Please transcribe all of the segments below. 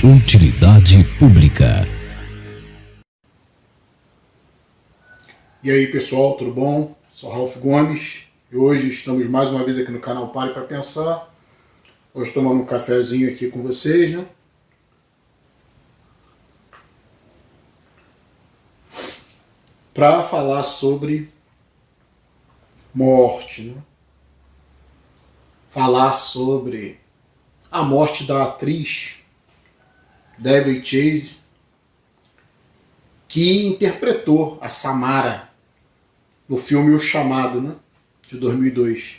Utilidade pública. E aí pessoal, tudo bom? Sou Ralph Gomes e hoje estamos mais uma vez aqui no canal Pare para Pensar. Hoje tomando um cafezinho aqui com vocês, né? Para falar sobre morte, né? Falar sobre a morte da atriz Daveigh Chase, que interpretou a Samara no filme O Chamado, né, de 2002.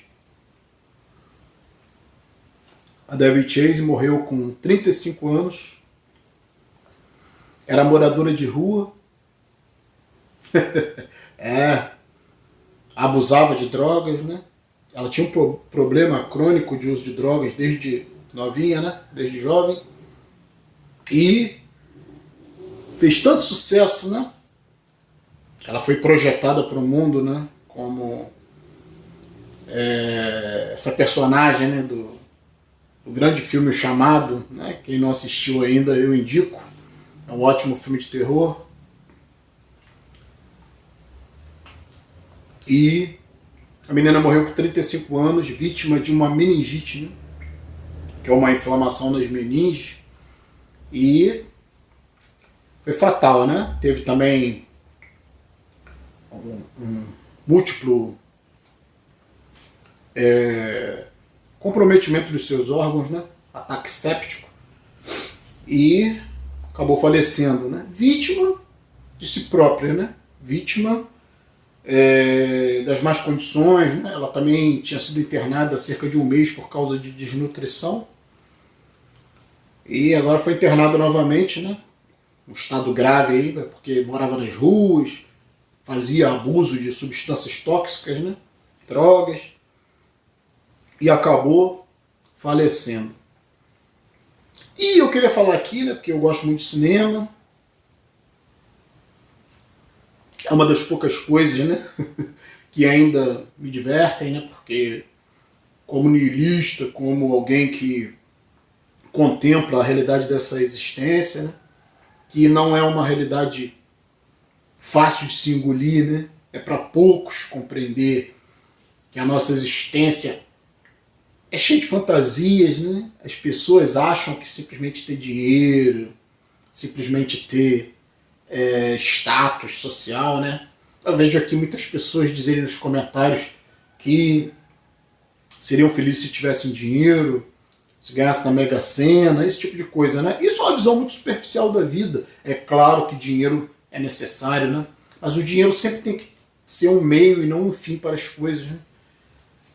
A Daveigh Chase morreu com 35 anos, era moradora de rua, abusava de drogas, né? Ela tinha um problema crônico de uso de drogas desde novinha, né? Desde jovem. E fez tanto sucesso, né? Ela foi projetada para o mundo, né? Como essa personagem, né? Do grande filme O Chamado, né? Quem não assistiu ainda, eu indico. É um ótimo filme de terror. E a menina morreu com 35 anos, vítima de uma meningite, né? Que é uma inflamação das meninges. E foi fatal, né? Teve também um múltiplo comprometimento dos seus órgãos, né? Ataque séptico. E acabou falecendo, né? Vítima de si própria, né? Vítima das más condições, né? Ela também tinha sido internada há cerca de um mês por causa de desnutrição. E agora foi internada novamente, né? Um estado grave aí, porque morava nas ruas, fazia abuso de substâncias tóxicas, né? Drogas, e acabou falecendo. E eu queria falar aqui, né? Porque eu gosto muito de cinema. É uma das poucas coisas, né? Que ainda me divertem, né? Porque como niilista, como alguém que contempla a realidade dessa existência, né? Que não é uma realidade fácil de se engolir, né? É para poucos compreender que a nossa existência é cheia de fantasias, né? As pessoas acham que simplesmente ter dinheiro, simplesmente ter status social, né? Eu vejo aqui muitas pessoas dizerem nos comentários que seriam felizes se tivessem dinheiro, se ganhasse na Mega Sena, esse tipo de coisa, né? Isso é uma visão muito superficial da vida. É claro que dinheiro é necessário, né? Mas o dinheiro sempre tem que ser um meio e não um fim para as coisas, né?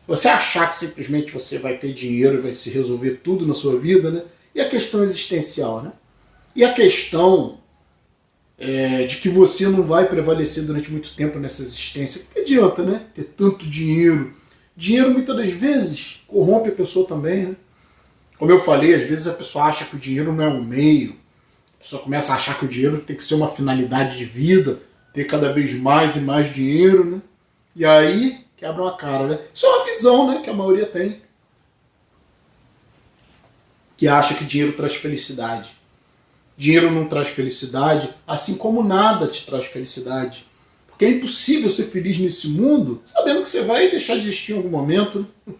Você achar que simplesmente você vai ter dinheiro e vai se resolver tudo na sua vida, né? E a questão existencial, né? E a questão de que você não vai prevalecer durante muito tempo nessa existência. O que adianta, né? Ter tanto dinheiro. Dinheiro muitas das vezes corrompe a pessoa também, né? Como eu falei, às vezes a pessoa acha que o dinheiro não é um meio, a pessoa começa a achar que o dinheiro tem que ser uma finalidade de vida, ter cada vez mais e mais dinheiro, né? E aí quebra uma cara, né? Isso é uma visão, né, que a maioria tem, que acha que dinheiro traz felicidade. Dinheiro não traz felicidade, assim como nada te traz felicidade. Porque é impossível ser feliz nesse mundo sabendo que você vai deixar de existir em algum momento, né?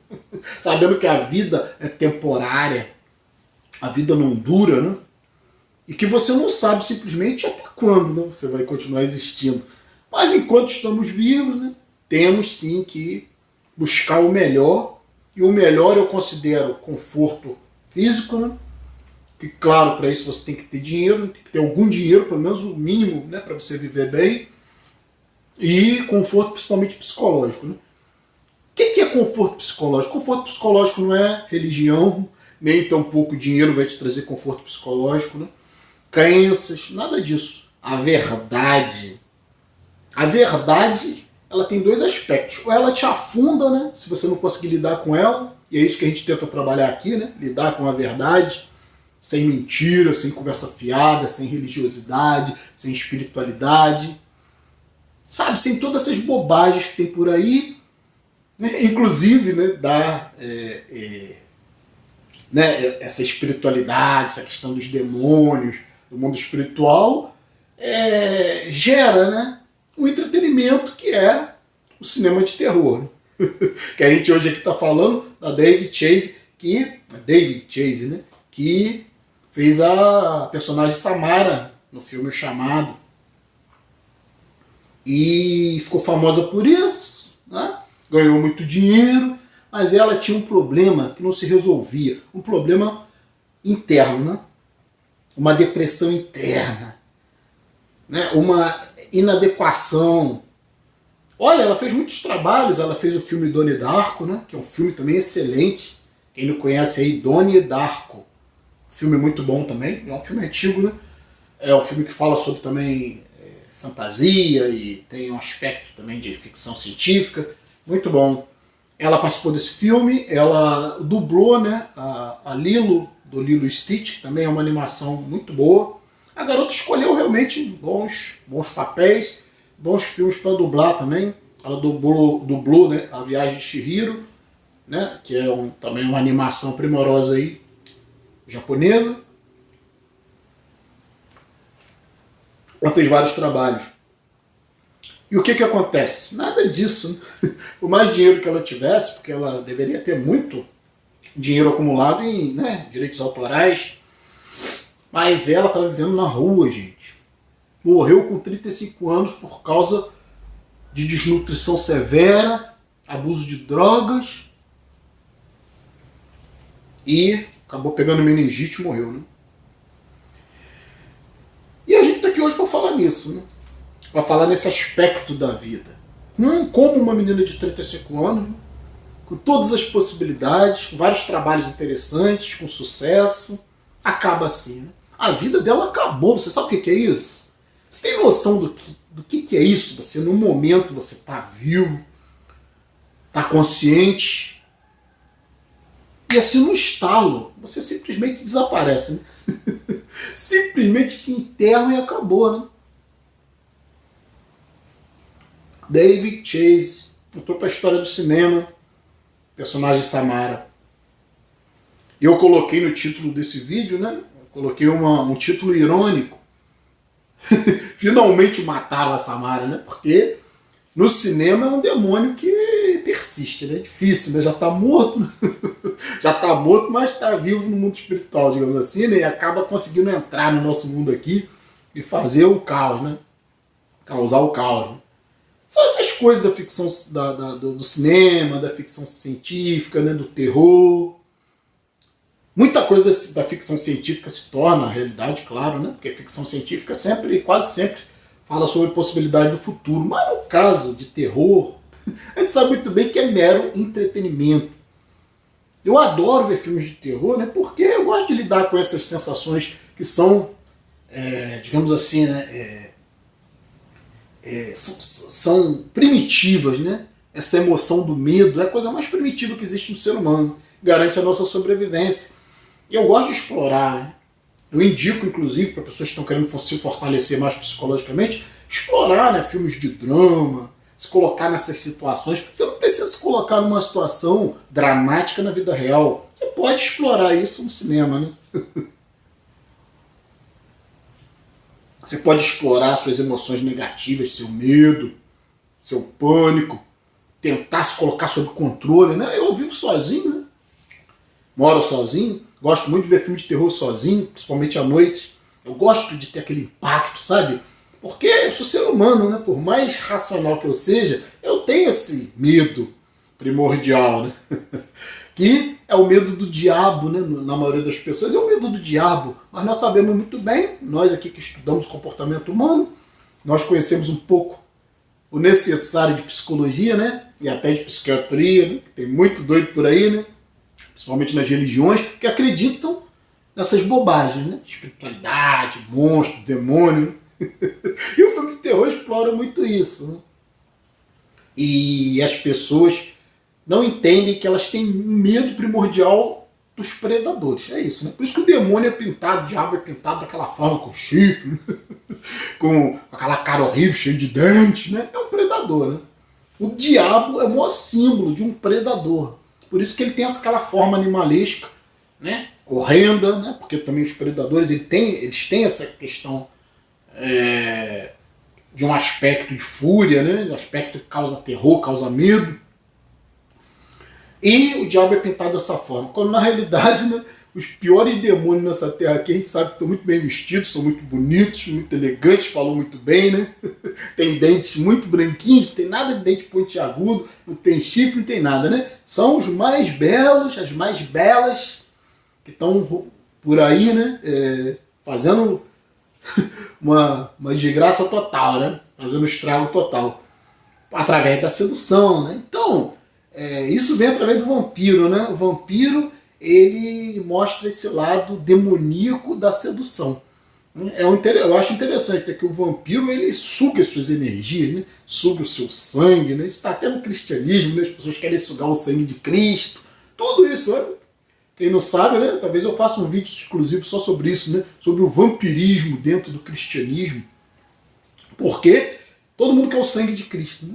Sabendo que a vida é temporária, a vida não dura, né? E que você não sabe simplesmente até quando, né, você vai continuar existindo. Mas enquanto estamos vivos, né, temos sim que buscar o melhor, e o melhor eu considero conforto físico, né? Que claro, para isso você tem que ter dinheiro, tem que ter algum dinheiro, pelo menos o mínimo, né, para você viver bem, e conforto principalmente psicológico, né? O que é conforto psicológico? Conforto psicológico não é religião, nem tampouco dinheiro vai te trazer conforto psicológico, né? Crenças, nada disso. A verdade, ela tem dois aspectos. Ou ela te afunda, né, se você não conseguir lidar com ela, e é isso que a gente tenta trabalhar aqui, né? Lidar com a verdade, sem mentira, sem conversa fiada, sem religiosidade, sem espiritualidade, sabe? Sem todas essas bobagens que tem por aí, né? Inclusive, né, né, essa espiritualidade, essa questão dos demônios, do mundo espiritual, gera, né, um entretenimento que é o cinema de terror. Que a gente hoje aqui está falando da David Chase, né, que fez a personagem Samara no filme O Chamado. E ficou famosa por isso, né? Ganhou muito dinheiro, mas ela tinha um problema que não se resolvia, um problema interno, né? Uma depressão interna, né? Uma inadequação. Olha, ela fez muitos trabalhos, ela fez o filme Donnie Darko, né? Que é um filme também excelente. Quem não conhece aí, Donnie Darko. Filme muito bom também, é um filme antigo, né? É um filme que fala sobre também fantasia e tem um aspecto também de ficção científica, muito bom. Ela participou desse filme, ela dublou, né, a Lilo, do Lilo e Stitch, que também é uma animação muito boa. A garota escolheu realmente bons papéis, bons filmes para dublar também. Ela dublou, né, A Viagem de Chihiro, né, que é também uma animação primorosa aí, japonesa. Ela fez vários trabalhos. E o que acontece? Nada disso, né? Por mais dinheiro que ela tivesse, porque ela deveria ter muito dinheiro acumulado em, né, direitos autorais, mas ela estava vivendo na rua, gente. Morreu com 35 anos por causa de desnutrição severa, abuso de drogas, e acabou pegando meningite e morreu, né? E a gente está aqui hoje para falar nisso, né? Para falar nesse aspecto da vida. Como uma menina de 35 anos, com todas as possibilidades, com vários trabalhos interessantes, com sucesso, acaba assim, né? A vida dela acabou. Você sabe o que é isso? Você tem noção do que é isso? Você, no momento, você está vivo, está consciente, e assim, no estalo, você simplesmente desaparece, né? Simplesmente te enterram e acabou, né? David Chase entrou para a história do cinema, personagem Samara. E eu coloquei no título desse vídeo, né? Eu coloquei um título irônico. Finalmente mataram a Samara, né? Porque no cinema é um demônio que persiste, né? É difícil, né? Já está morto, né? Já está morto, mas está vivo no mundo espiritual, digamos assim, né? E acaba conseguindo entrar no nosso mundo aqui e fazer o caos, né? Causar o caos, né? São essas coisas da ficção, do cinema, da ficção científica, né? Do terror. Muita coisa da ficção científica se torna realidade, claro, né? Porque a ficção científica quase sempre fala sobre possibilidade do futuro. Mas no caso de terror, a gente sabe muito bem que é mero entretenimento. Eu adoro ver filmes de terror, né? Porque eu gosto de lidar com essas sensações que são, digamos assim, né? São primitivas, né? Essa emoção do medo é a coisa mais primitiva que existe no ser humano. Garante a nossa sobrevivência. E eu gosto de explorar, né? Eu indico, inclusive, para pessoas que estão querendo se fortalecer mais psicologicamente, explorar, né, filmes de drama, se colocar nessas situações. Você não precisa se colocar numa situação dramática na vida real. Você pode explorar isso no cinema, né? Você pode explorar suas emoções negativas, seu medo, seu pânico, tentar se colocar sob controle, né? Eu vivo sozinho, né? Moro sozinho, gosto muito de ver filme de terror sozinho, principalmente à noite. Eu gosto de ter aquele impacto, sabe? Porque eu sou ser humano, né? Por mais racional que eu seja, eu tenho esse medo primordial, né? Que é o medo do diabo, né? Na maioria das pessoas é o medo do diabo. Mas nós sabemos muito bem, nós aqui que estudamos comportamento humano, nós conhecemos um pouco o necessário de psicologia, né? E até de psiquiatria, né? Tem muito doido por aí, né? Principalmente nas religiões, que acreditam nessas bobagens, né? Espiritualidade, monstro, demônio. E o filme de terror explora muito isso, né? E as pessoas não entendem que elas têm um medo primordial dos predadores. É isso, né? Por isso que o demônio é pintado, o diabo é pintado daquela forma, com chifre, com aquela cara horrível, cheia de dentes, né? É um predador, né? O diabo é o maior símbolo de um predador. Por isso que ele tem aquela forma animalesca, né, horrenda, né, porque também os predadores eles têm essa questão de um aspecto de fúria, né, um aspecto que causa terror, causa medo. E o diabo é pintado dessa forma, quando na realidade, né, os piores demônios nessa terra aqui, a gente sabe que estão muito bem vestidos, são muito bonitos, muito elegantes, falam muito bem, né? Tem dentes muito branquinhos, não tem nada de dente pontiagudo, não tem chifre, não tem nada, né? São os mais belos, as mais belas, que estão por aí, né? Fazendo uma desgraça total, né? Fazendo estrago total. Através da sedução, né? Então, isso vem através do vampiro, né? O vampiro, ele mostra esse lado demoníaco da sedução. Eu acho interessante que o vampiro, ele suga as suas energias, né? Suga o seu sangue, né? Isso está até no cristianismo, né? As pessoas querem sugar o sangue de Cristo, tudo isso, né? Quem não sabe, né? Talvez eu faça um vídeo exclusivo só sobre isso, né? Sobre o vampirismo dentro do cristianismo, porque todo mundo quer o sangue de Cristo, né?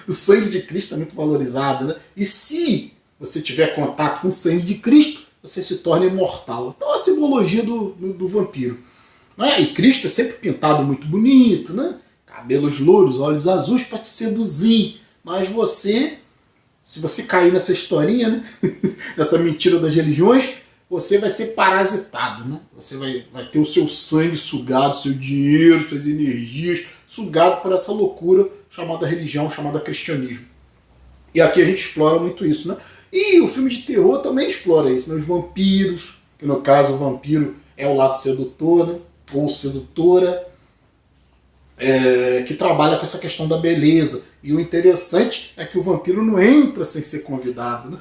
O sangue de Cristo é muito valorizado, né? E se você tiver contato com o sangue de Cristo, você se torna imortal. Então a simbologia do vampiro. Né? E Cristo é sempre pintado muito bonito, né? Cabelos louros, olhos azuis para te seduzir. Mas você, se você cair nessa historinha, né? Nessa mentira das religiões, você vai ser parasitado. Né? Você vai ter o seu sangue sugado, seu dinheiro, suas energias sugado por essa loucura chamada religião, chamada cristianismo. E aqui a gente explora muito isso, né? E o filme de terror também explora isso, né? Os vampiros, que no caso o vampiro é o lado sedutor, né? Ou sedutora, que trabalha com essa questão da beleza. E o interessante é que o vampiro não entra sem ser convidado, né?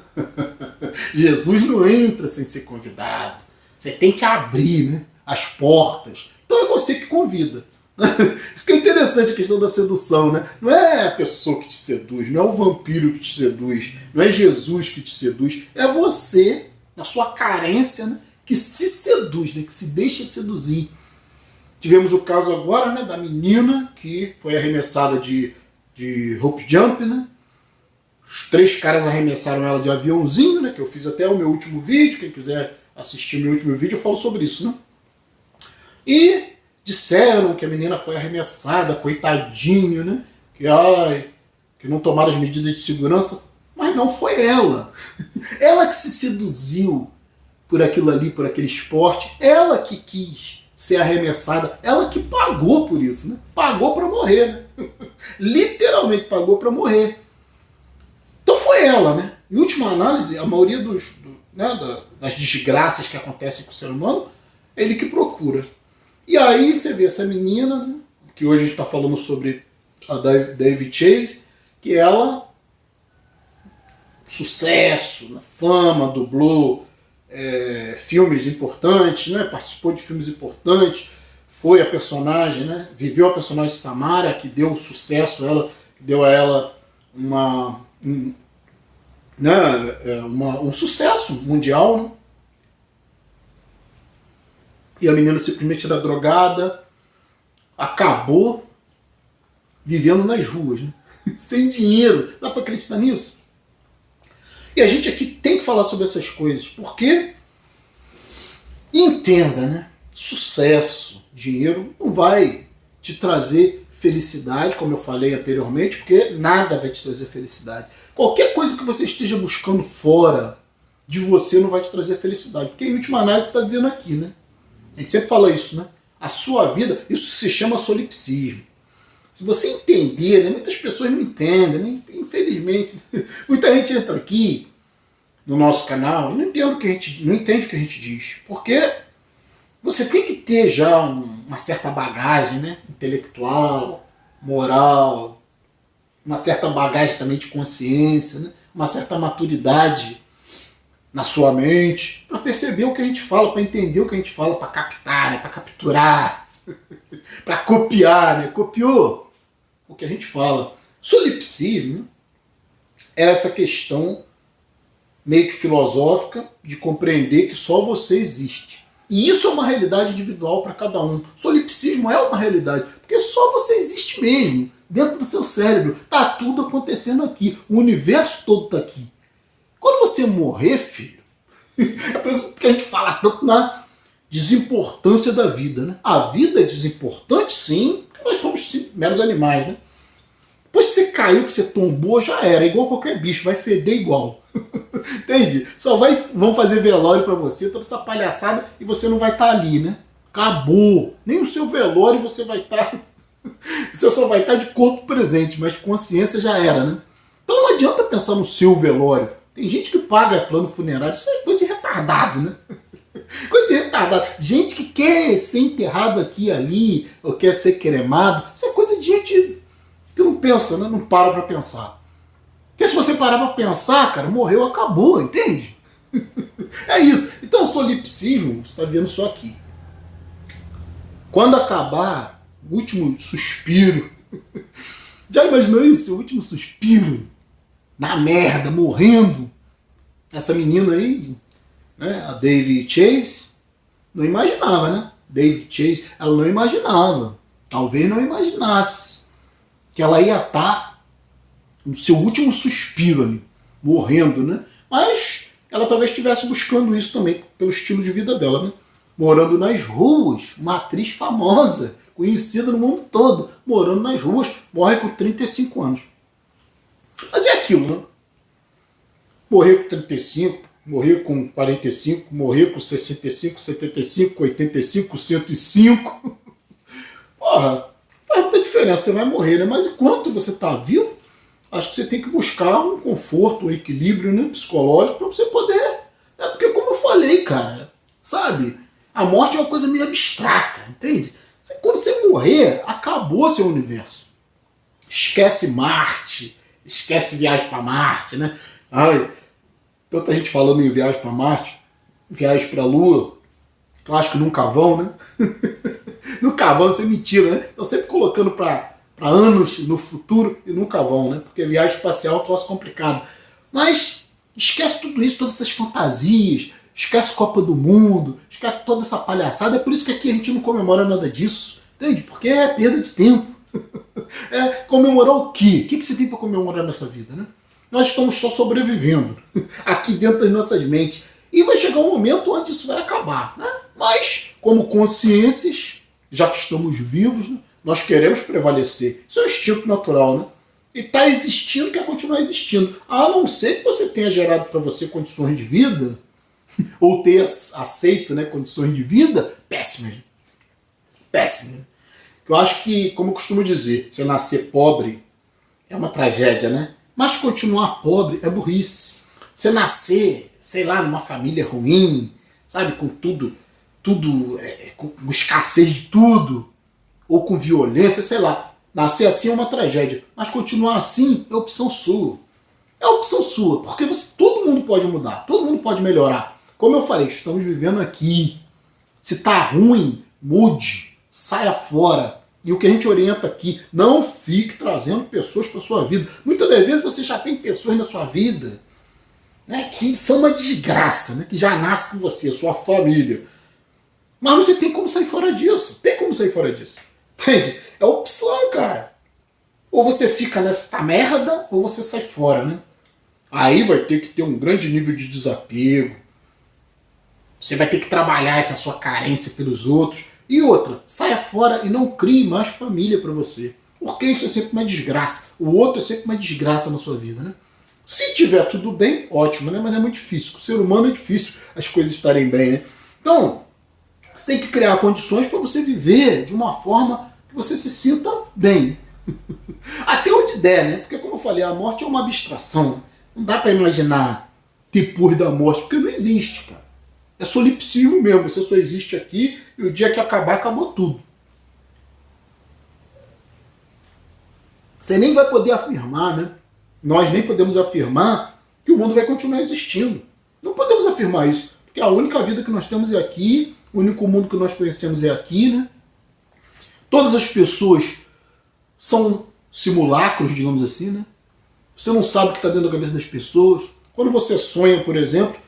Jesus não entra sem ser convidado. Você tem que abrir, né, as portas. Então é você que convida. Isso que é interessante, a questão da sedução, né? Não é a pessoa que te seduz, não é o vampiro que te seduz, não é Jesus que te seduz, é você, na sua carência, né, que se seduz, né, que se deixa seduzir. Tivemos o caso agora, né, da menina que foi arremessada de rope jump, né? Os 3 caras arremessaram ela de aviãozinho, né, que eu fiz até o meu último vídeo, quem quiser assistir o meu último vídeo eu falo sobre isso, né? E disseram que a menina foi arremessada, coitadinho, né? Que não tomaram as medidas de segurança, mas não foi ela. Ela que se seduziu por aquilo ali, por aquele esporte, ela que quis ser arremessada, ela que pagou por isso, né? Pagou para morrer, né? Literalmente pagou para morrer. Então foi ela, né? Em última análise, a maioria das desgraças que acontecem com o ser humano, é ele que procura. E aí você vê essa menina, né, que hoje a gente está falando sobre a David Chase, que ela, sucesso, né, fama, dublou filmes importantes, né, participou de filmes importantes, foi a personagem, né, viveu a personagem Samara, que deu sucesso a ela, deu a ela um sucesso mundial, né? E a menina simplesmente era drogada, acabou vivendo nas ruas, né? Sem dinheiro. Dá para acreditar nisso? E a gente aqui tem que falar sobre essas coisas, porque, entenda, né? Sucesso, dinheiro não vai te trazer felicidade, como eu falei anteriormente, porque nada vai te trazer felicidade. Qualquer coisa que você esteja buscando fora de você não vai te trazer felicidade, porque em última análise você está vivendo aqui, né? A gente sempre fala isso, né? A sua vida, isso se chama solipsismo. Se você entender, né? Muitas pessoas não entendem, né? Infelizmente. Muita gente entra aqui no nosso canal e não entende o que a gente diz. Porque você tem que ter já uma certa bagagem, né? Intelectual, moral, uma certa bagagem também de consciência, né? Uma certa maturidade na sua mente, para perceber o que a gente fala, para entender o que a gente fala, para captar, né, para capturar, para copiar, né? Copiou o que a gente fala. Solipsismo é essa questão meio que filosófica de compreender que só você existe. E isso é uma realidade individual para cada um. Solipsismo é uma realidade, porque só você existe mesmo, dentro do seu cérebro. Tá tudo acontecendo aqui, o universo todo está aqui. Quando você morrer, filho, É por isso que a gente fala tanto na desimportância da vida, né? A vida é desimportante, sim, porque nós somos meros animais, né? Depois que você caiu, que você tombou, já era. Igual qualquer bicho, vai feder igual. Entende? Vão fazer velório pra você, toda essa palhaçada, e você não vai estar ali, né? Acabou. Nem o seu velório você vai estar... Você só vai estar de corpo presente, mas de consciência já era, né? Então não adianta pensar no seu velório. Tem gente que paga plano funerário, isso é coisa de retardado, né? Coisa de retardado. Gente que quer ser enterrado aqui e ali, ou quer ser cremado, isso é coisa de gente que não pensa, né? Não para pra pensar. Porque se você parar pra pensar, cara, morreu, acabou, entende? É isso. Então o solipsismo, você está vendo só aqui. Quando acabar o último suspiro, já imaginou isso? O último suspiro, na merda, morrendo. Essa menina aí, né, a David Chase, não imaginava, né? David Chase, ela não imaginava, talvez não imaginasse, que ela ia estar no seu último suspiro ali, morrendo, né? Mas ela talvez estivesse buscando isso também, pelo estilo de vida dela, né? Morando nas ruas, uma atriz famosa, conhecida no mundo todo, morando nas ruas, morre com 35 anos. Mas é aquilo, né? Morrer com 35, morrer com 45, morrer com 65, 75, 85, 105. Porra, faz muita diferença, você vai morrer, né? Mas enquanto você está vivo, acho que você tem que buscar um conforto, um equilíbrio, né, psicológico para você poder... É porque, como eu falei, cara, sabe? A morte é uma coisa meio abstrata, entende? Quando você morrer, acabou seu universo. Esquece Marte, esquece viagem para Marte, né? Ai, tanta gente falando em viagem para Marte, viagem para a Lua, eu acho que nunca vão, né? Nunca vão, isso é mentira, né? Estão sempre colocando para anos no futuro e nunca vão, né? Porque viagem espacial é um troço complicado. Mas esquece tudo isso, todas essas fantasias, esquece Copa do Mundo, esquece toda essa palhaçada. É por isso que aqui a gente não comemora nada disso, entende? Porque é perda de tempo. É comemorar o quê? O que você tem para comemorar nessa vida, né? Nós estamos só sobrevivendo aqui dentro das nossas mentes. E vai chegar um momento onde isso vai acabar, né? Mas, como consciências, já que estamos vivos, né, nós queremos prevalecer. Isso é um instinto natural, né? E está existindo, quer continuar existindo. A não ser que você tenha gerado para você condições de vida, ou ter aceito, né, condições de vida péssimas. Péssimas. Eu acho que, como eu costumo dizer, você nascer pobre é uma tragédia, né? Mas continuar pobre é burrice. Você nascer, sei lá, numa família ruim, sabe, com tudo, com escassez de tudo, ou com violência, sei lá. Nascer assim é uma tragédia, mas continuar assim é opção sua. É opção sua, porque todo mundo pode mudar, todo mundo pode melhorar. Como eu falei, estamos vivendo aqui. Se tá ruim, mude, saia fora. E o que a gente orienta aqui, não fique trazendo pessoas para sua vida. Muitas das vezes você já tem pessoas na sua vida, né, que são uma desgraça, né, que já nasce com você, sua família. Mas você tem como sair fora disso. Tem como sair fora disso. Entende? É opção, cara. Ou você fica nessa merda, ou você sai fora, né? Aí vai ter que ter um grande nível de desapego. Você vai ter que trabalhar essa sua carência pelos outros. E outra, saia fora e não crie mais família para você. Porque isso é sempre uma desgraça. O outro é sempre uma desgraça na sua vida, né? Se tiver tudo bem, ótimo, né? Mas é muito difícil. Com o ser humano é difícil as coisas estarem bem, né? Então, você tem que criar condições para você viver de uma forma que você se sinta bem. Até onde der, né? Porque, como eu falei, a morte é uma abstração. Não dá para imaginar depois da morte, porque não existe, cara. É solipsismo mesmo. Você só existe aqui e o dia que acabar, acabou tudo. Você nem vai poder afirmar, né? Nós nem podemos afirmar que o mundo vai continuar existindo. Não podemos afirmar isso, porque a única vida que nós temos é aqui, o único mundo que nós conhecemos é aqui, né? Todas as pessoas são simulacros, digamos assim, né? Você não sabe o que está dentro da cabeça das pessoas. Quando você sonha, por exemplo,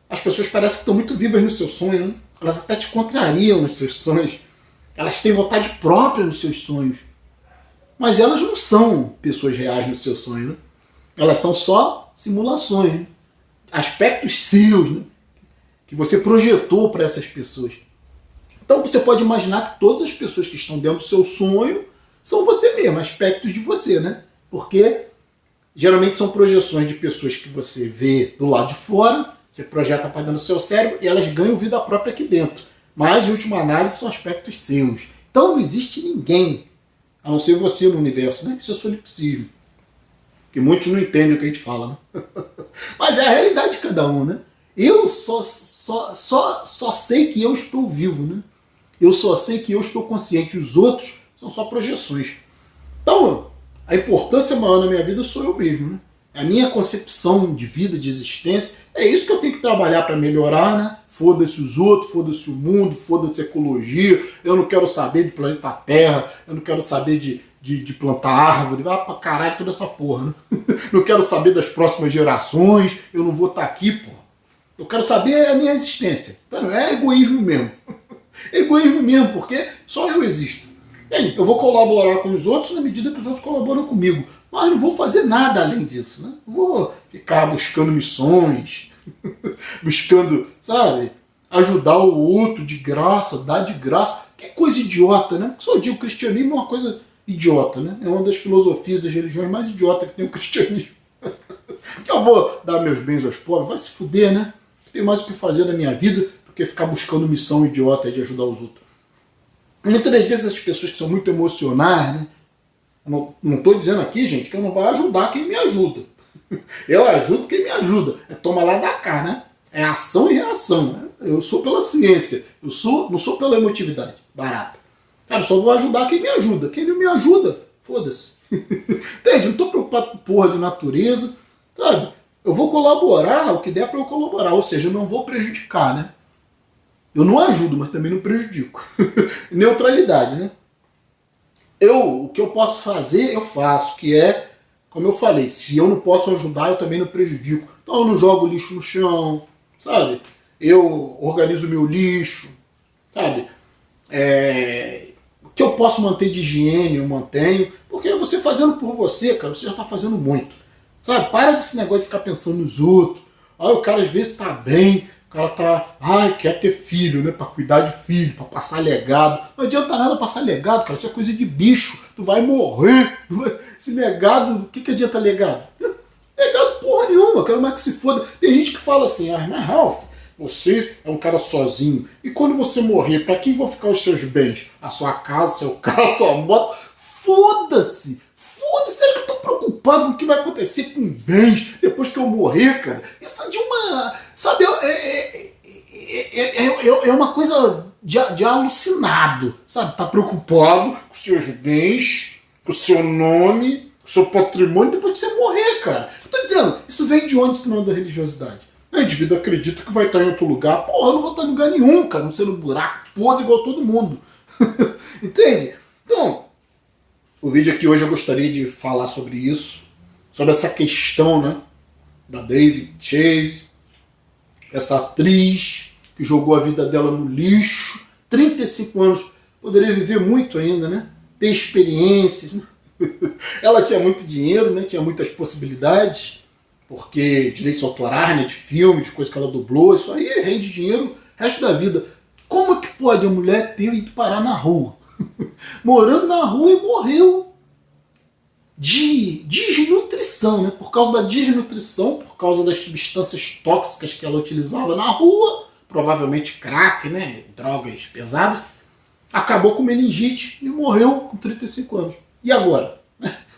as pessoas parecem que estão muito vivas no seu sonho, né? Elas até te contrariam nos seus sonhos. Elas têm vontade própria nos seus sonhos. Mas elas não são pessoas reais no seu sonho, né? Elas são só simulações, né? Aspectos seus, né? que você projetou para essas pessoas. Então você pode imaginar que todas as pessoas que estão dentro do seu sonho são você mesmo, aspectos de você, né? Porque geralmente são projeções de pessoas que você vê do lado de fora, você projeta para dentro do seu cérebro e elas ganham vida própria aqui dentro. Mas, em última análise, são aspectos seus. Então não existe ninguém, a não ser você no universo, né? Isso é solipsismo. Que muitos não entendem o que a gente fala, né? Mas é a realidade de cada um, né? Eu só sei que eu estou vivo, né? Eu só sei que eu estou consciente. Os outros são só projeções. Então, a importância maior na minha vida sou eu mesmo, né? A minha concepção de vida, de existência, é isso que eu tenho que trabalhar para melhorar, né? Foda-se os outros, foda-se o mundo, foda-se a ecologia, eu não quero saber do planeta Terra, eu não quero saber de plantar árvore, vai pra caralho toda essa porra, né? Não quero saber das próximas gerações, eu não vou estar aqui, porra. Eu quero saber a minha existência. Então, é egoísmo mesmo. É egoísmo mesmo, porque só eu existo. Eu vou colaborar com os outros na medida que os outros colaboram comigo. Mas não vou fazer nada além disso, né? Não vou ficar buscando missões, buscando, sabe, ajudar o outro de graça, dar de graça. Que coisa idiota, né? Só digo, o cristianismo é uma coisa idiota, né? É uma das filosofias das religiões mais idiotas que tem o cristianismo. Que eu vou dar meus bens aos pobres, vai se fuder, né? Tem mais o que fazer na minha vida do que ficar buscando missão idiota de ajudar os outros. Muitas das vezes as pessoas que são muito emocionais, né? Não estou dizendo aqui, gente, que eu não vou ajudar quem me ajuda. Eu ajudo quem me ajuda. É toma lá da cá, né? É ação e reação. Né? Eu sou pela ciência. Não sou pela emotividade barata. Sabe, só vou ajudar quem me ajuda. Quem não me ajuda, foda-se. Entende? Não estou preocupado com porra de natureza. Sabe? Eu vou colaborar o que der para eu colaborar. Ou seja, eu não vou prejudicar, né? Eu não ajudo, mas também não prejudico. Neutralidade, né? O que eu posso fazer, eu faço, que é, como eu falei, se eu não posso ajudar, eu também não prejudico. Então eu não jogo lixo no chão, sabe? Eu organizo o meu lixo, sabe? O que eu posso manter de higiene, eu mantenho. Porque você fazendo por você, cara, você já está fazendo muito. Sabe? Para desse negócio de ficar pensando nos outros. Aí o cara às vezes está bem, o cara tá, quer ter filho, né? Pra cuidar de filho, pra passar legado. Não adianta nada passar legado, cara. Isso é coisa de bicho. Tu vai morrer. Esse legado, o que adianta legado? Legado porra nenhuma, quero mais que se foda. Tem gente que fala assim, mas Ralph, você é um cara sozinho. E quando você morrer, pra quem vão ficar os seus bens? A sua casa, seu carro, sua moto? Foda-se! Foda-se, acho que eu tô preocupado com o que vai acontecer com bens depois que eu morrer, cara. Isso é de uma... Sabe, é uma coisa de alucinado, sabe? Tá preocupado com seus bens, com o seu nome, com o seu patrimônio depois que você morrer, cara. Eu tô dizendo, isso vem de onde, senão da religiosidade? O indivíduo acredita que vai estar em outro lugar. Porra, eu não vou estar em lugar nenhum, cara, não sendo um buraco podre igual todo mundo. Entende? Então, o vídeo aqui hoje eu gostaria de falar sobre isso, sobre essa questão, né, da David Chase, essa atriz que jogou a vida dela no lixo, 35 anos, poderia viver muito ainda, né? Ter experiências. Né? Ela tinha muito dinheiro, né? Tinha muitas possibilidades, porque direitos autorais, né? De filmes, de coisas que ela dublou, isso aí rende dinheiro o resto da vida. Como é que pode a mulher ter ido parar na rua? Morando na rua e morreu de desnutrição, né? Por causa da desnutrição, por causa das substâncias tóxicas que ela utilizava na rua, provavelmente crack, né? Drogas pesadas, acabou com meningite e morreu com 35 anos. E agora?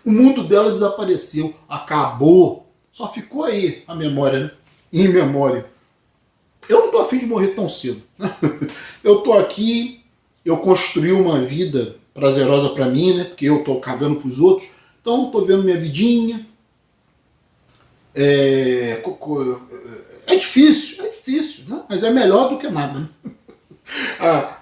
O mundo dela desapareceu, acabou, só ficou aí a memória, né? Em memória. Eu não tô afim de morrer tão cedo. Eu tô aqui, eu construí uma vida prazerosa para mim, né? Porque eu tô cagando pros outros. Então, estou vendo minha vidinha. É difícil, né? Mas é melhor do que nada. Né?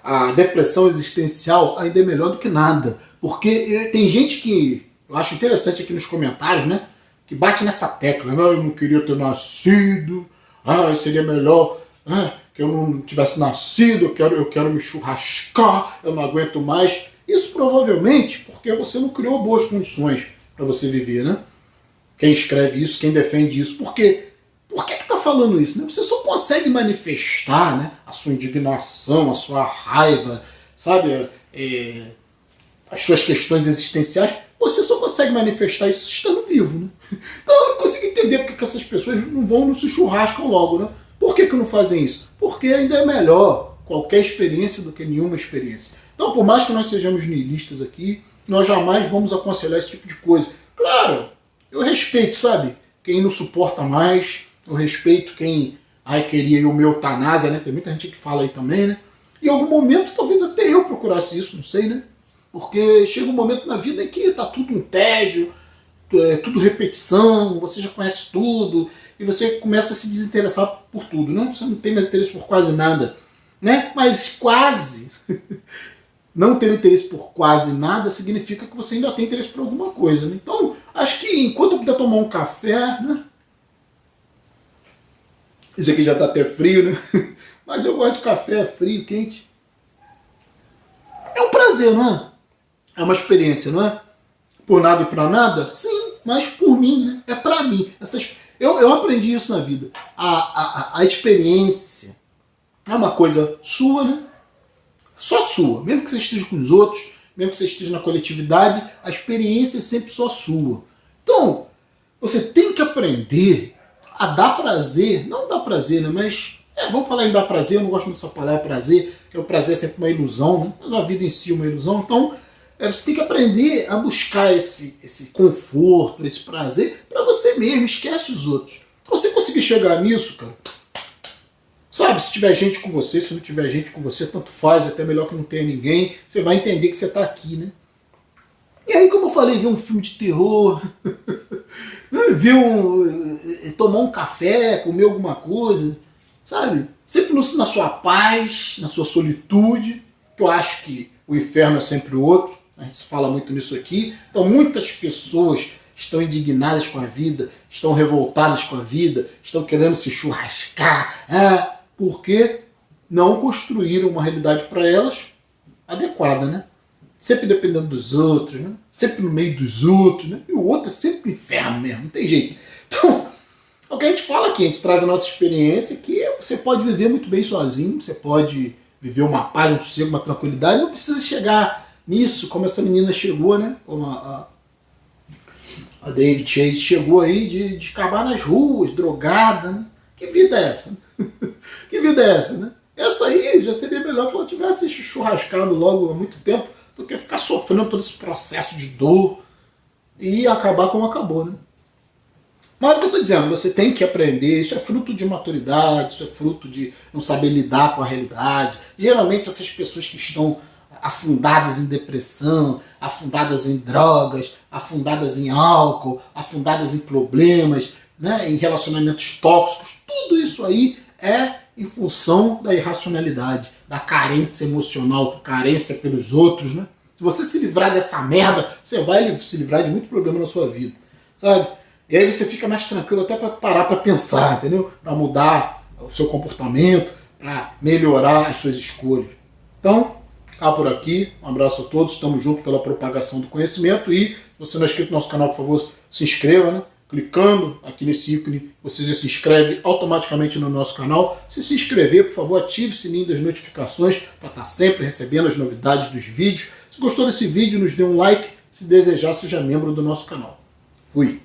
A depressão existencial ainda é melhor do que nada. Porque tem gente que, eu acho interessante aqui nos comentários, né? Que bate nessa tecla. Não, eu não queria ter nascido. Seria melhor que eu não tivesse nascido. Eu quero me churrascar. Eu não aguento mais. Isso provavelmente porque você não criou boas condições para você viver, né? Quem escreve isso, quem defende isso. Por quê? Por que tá falando isso? Né? Você só consegue manifestar, né, a sua indignação, a sua raiva, sabe, as suas questões existenciais. Você só consegue manifestar isso estando vivo. Né? Então eu não consigo entender porque que essas pessoas não vão, não se churrascam logo. Né? Por que não fazem isso? Porque ainda é melhor qualquer experiência do que nenhuma experiência. Então, por mais que nós sejamos nihilistas aqui, nós jamais vamos aconselhar esse tipo de coisa. Claro, eu respeito, sabe, quem não suporta mais, eu respeito quem queria uma eutanásia, né? Tem muita gente que fala aí também, né? Em algum momento, talvez até eu procurasse isso, não sei, né? Porque chega um momento na vida em que tá tudo um tédio, é tudo repetição, você já conhece tudo, e você começa a se desinteressar por tudo, né? Você não tem mais interesse por quase nada, né? Mas quase... Não ter interesse por quase nada significa que você ainda tem interesse por alguma coisa. Né? Então, acho que enquanto eu puder tomar um café, né? Isso aqui já está até frio, né? Mas eu gosto de café frio, quente. É um prazer, não é? É uma experiência, não é? Por nada e para nada? Sim, mas por mim, né? É para mim. Eu aprendi isso na vida. A experiência é uma coisa sua, né? Só sua. Mesmo que você esteja com os outros, mesmo que você esteja na coletividade, a experiência é sempre só sua. Então, você tem que aprender a dar prazer, não dar prazer, né? Mas, vamos falar em dar prazer, eu não gosto muito dessa palavra prazer, porque o prazer é sempre uma ilusão, né? Mas a vida em si é uma ilusão. Então, você tem que aprender a buscar esse conforto, esse prazer, para você mesmo, esquece os outros. Se você conseguir chegar nisso, cara, sabe, se tiver gente com você, se não tiver gente com você, tanto faz, até melhor que não tenha ninguém, você vai entender que você está aqui, né? E aí, como eu falei, ver um filme de terror, tomar um café, comer alguma coisa, sabe? Sempre na sua paz, na sua solitude, que eu acho que o inferno é sempre o outro, a gente fala muito nisso aqui. Então muitas pessoas estão indignadas com a vida, estão revoltadas com a vida, estão querendo se churrascar, porque não construíram uma realidade para elas adequada, né? Sempre dependendo dos outros, né? Sempre no meio dos outros, né? E o outro é sempre inferno mesmo, não tem jeito. Então, o que a gente fala aqui, a gente traz a nossa experiência, que você pode viver muito bem sozinho, você pode viver uma paz, um sossego, uma tranquilidade, não precisa chegar nisso, como essa menina chegou, né? Como a David Chase chegou aí de acabar nas ruas, drogada, né? Que vida é essa? Que vida é essa, né? Essa aí já seria melhor que ela tivesse churrascado logo há muito tempo do que ficar sofrendo todo esse processo de dor e acabar como acabou, né? Mas o que eu estou dizendo, você tem que aprender, isso é fruto de maturidade, isso é fruto de não saber lidar com a realidade. Geralmente essas pessoas que estão afundadas em depressão, afundadas em drogas, afundadas em álcool, afundadas em problemas, né, em relacionamentos tóxicos, tudo isso aí é em função da irracionalidade, da carência emocional, carência pelos outros, né? Se você se livrar dessa merda, você vai se livrar de muito problema na sua vida, sabe? E aí você fica mais tranquilo até para parar para pensar, entendeu? Para mudar o seu comportamento, para melhorar as suas escolhas. Então, ficar por aqui. Um abraço a todos. Estamos juntos pela propagação do conhecimento. E se você não é inscrito no nosso canal, por favor, se inscreva, né? Clicando aqui nesse ícone, você já se inscreve automaticamente no nosso canal. Se inscrever, por favor, ative o sininho das notificações para estar sempre recebendo as novidades dos vídeos. Se gostou desse vídeo, nos dê um like. Se desejar, seja membro do nosso canal. Fui!